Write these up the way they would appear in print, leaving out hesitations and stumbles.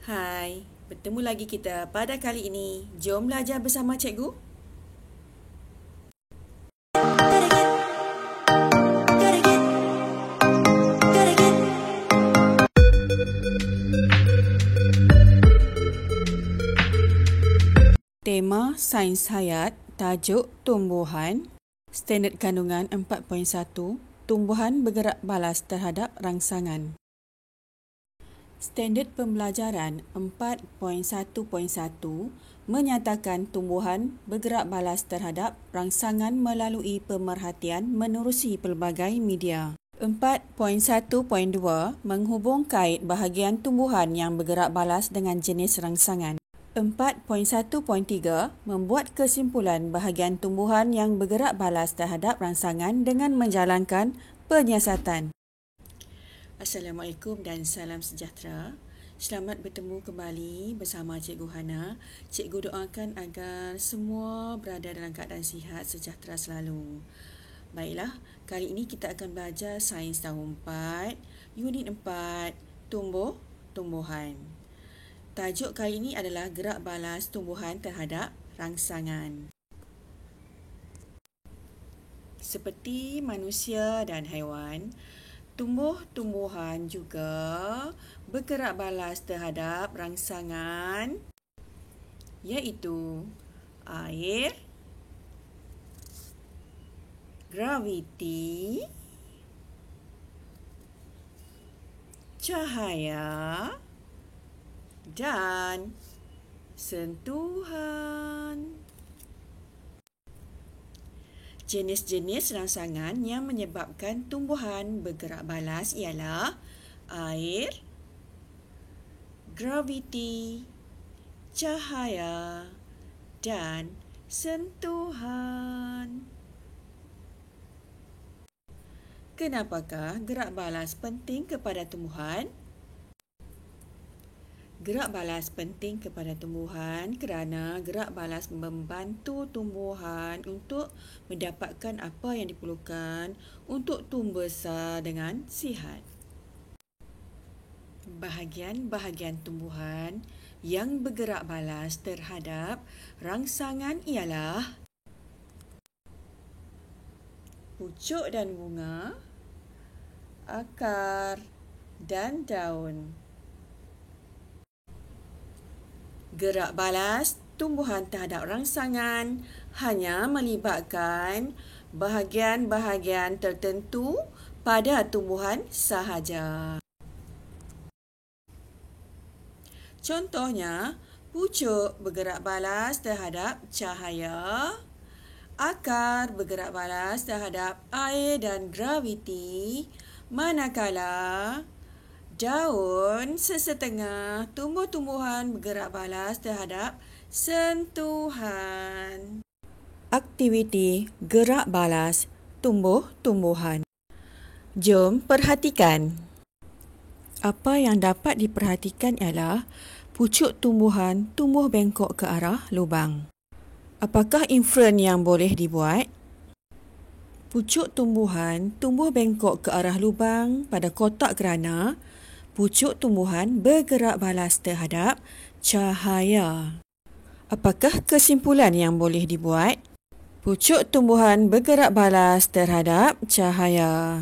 Hai, bertemu lagi kita pada kali ini. Jom belajar bersama cikgu. Tema Sains Hayat, tajuk Tumbuhan, Standard Kandungan 4.1, Tumbuhan bergerak balas terhadap rangsangan. Standard Pembelajaran 4.1.1 menyatakan tumbuhan bergerak balas terhadap rangsangan melalui pemerhatian menerusi pelbagai media. 4.1.2 menghubung kait bahagian tumbuhan yang bergerak balas dengan jenis rangsangan. 4.1.3 membuat kesimpulan bahagian tumbuhan yang bergerak balas terhadap rangsangan dengan menjalankan penyiasatan. Assalamualaikum dan salam sejahtera. Selamat bertemu kembali bersama Cikgu Hana. Cikgu doakan agar semua berada dalam keadaan sihat, sejahtera selalu. Baiklah, kali ini kita akan belajar Sains Tahun 4, Unit 4, Tumbuh-Tumbuhan. Tajuk kali ini adalah gerak balas tumbuhan terhadap rangsangan. Seperti manusia dan haiwan, tumbuh-tumbuhan juga bergerak balas terhadap rangsangan iaitu air, graviti, cahaya dan sentuhan. Jenis-jenis rangsangan yang menyebabkan tumbuhan bergerak balas ialah air, graviti, cahaya dan sentuhan. Kenapakah gerak balas penting kepada tumbuhan? Gerak balas penting kepada tumbuhan kerana gerak balas membantu tumbuhan untuk mendapatkan apa yang diperlukan untuk tumbuh besar dengan sihat. Bahagian-bahagian tumbuhan yang bergerak balas terhadap rangsangan ialah pucuk dan bunga, akar dan daun. Gerak balas tumbuhan terhadap rangsangan hanya melibatkan bahagian-bahagian tertentu pada tumbuhan sahaja. Contohnya, pucuk bergerak balas terhadap cahaya, akar bergerak balas terhadap air dan graviti, manakala daun sesetengah tumbuh-tumbuhan bergerak balas terhadap sentuhan. Aktiviti gerak balas tumbuh-tumbuhan. Jom perhatikan. Apa yang dapat diperhatikan ialah pucuk tumbuhan tumbuh bengkok ke arah lubang. Apakah inferen yang boleh dibuat? Pucuk tumbuhan tumbuh bengkok ke arah lubang pada kotak kerana pucuk tumbuhan bergerak balas terhadap cahaya. Apakah kesimpulan yang boleh dibuat? Pucuk tumbuhan bergerak balas terhadap cahaya.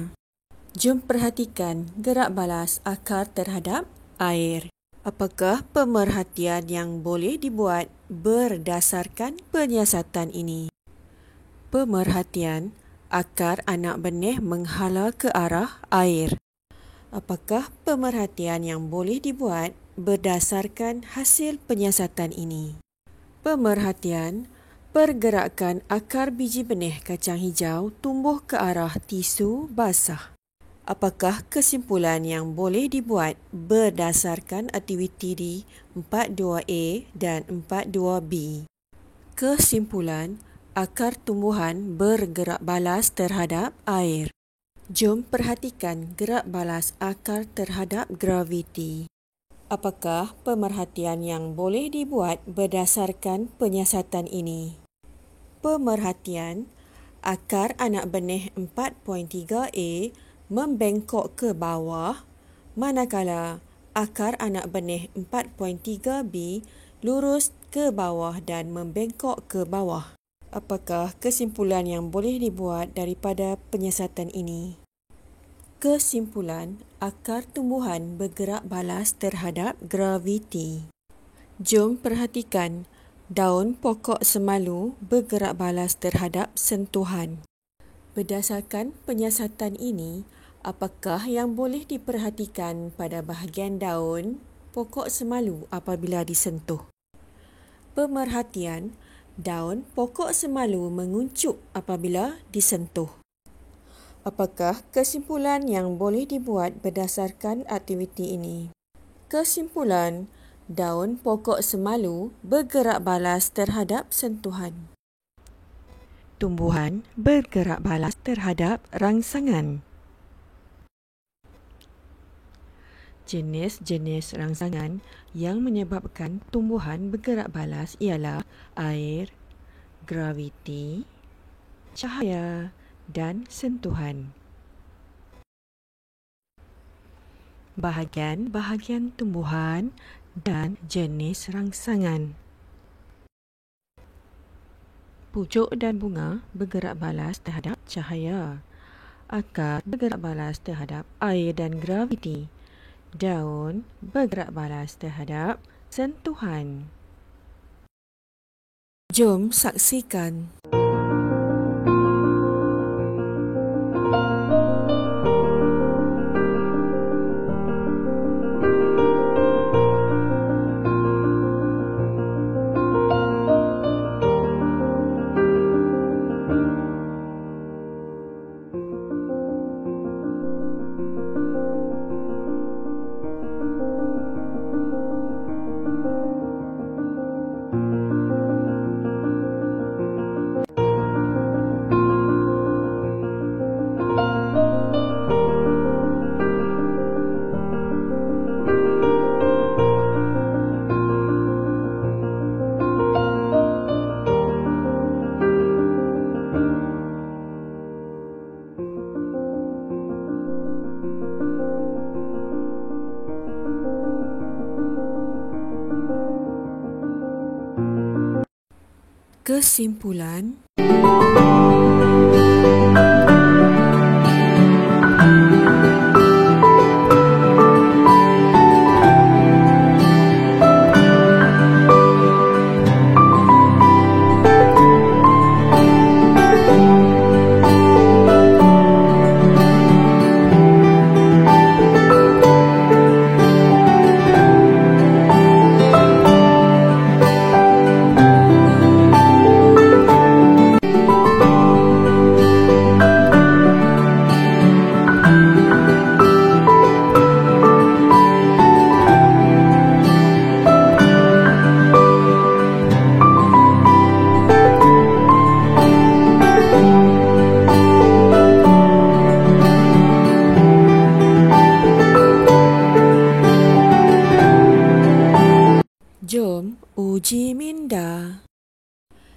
Jom perhatikan gerak balas akar terhadap air. Apakah pemerhatian yang boleh dibuat berdasarkan penyiasatan ini? Pemerhatian, akar anak benih menghala ke arah air. Apakah pemerhatian yang boleh dibuat berdasarkan hasil penyiasatan ini? Pemerhatian, pergerakan akar biji benih kacang hijau tumbuh ke arah tisu basah. Apakah kesimpulan yang boleh dibuat berdasarkan aktiviti di 42A dan 42B? Kesimpulan, akar tumbuhan bergerak balas terhadap air. Jom perhatikan gerak balas akar terhadap graviti. Apakah pemerhatian yang boleh dibuat berdasarkan penyiasatan ini? Pemerhatian, akar anak benih 4.3A membengkok ke bawah, manakala akar anak benih 4.3b lurus ke bawah dan membengkok ke bawah. Apakah kesimpulan yang boleh dibuat daripada penyiasatan ini? Kesimpulan, akar tumbuhan bergerak balas terhadap graviti. Jom perhatikan, daun pokok semalu bergerak balas terhadap sentuhan. Berdasarkan penyiasatan ini, apakah yang boleh diperhatikan pada bahagian daun pokok semalu apabila disentuh? Pemerhatian, daun pokok semalu menguncup apabila disentuh. Apakah kesimpulan yang boleh dibuat berdasarkan aktiviti ini? Kesimpulan, daun pokok semalu bergerak balas terhadap sentuhan. Tumbuhan bergerak balas terhadap rangsangan. Jenis-jenis rangsangan yang menyebabkan tumbuhan bergerak balas ialah air, graviti, cahaya dan sentuhan. Bahagian-bahagian tumbuhan dan jenis rangsangan. Pucuk dan bunga bergerak balas terhadap cahaya. Akar bergerak balas terhadap air dan graviti. Daun bergerak balas terhadap sentuhan. Jom saksikan. Kesimpulan, jom uji minda.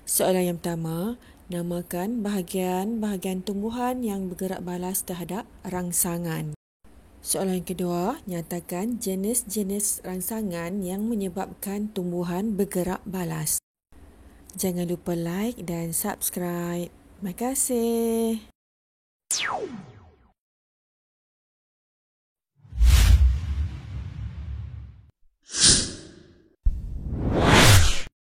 Soalan yang pertama, namakan bahagian-bahagian tumbuhan yang bergerak balas terhadap rangsangan. Soalan yang kedua, nyatakan jenis-jenis rangsangan yang menyebabkan tumbuhan bergerak balas. Jangan lupa like dan subscribe. Terima kasih.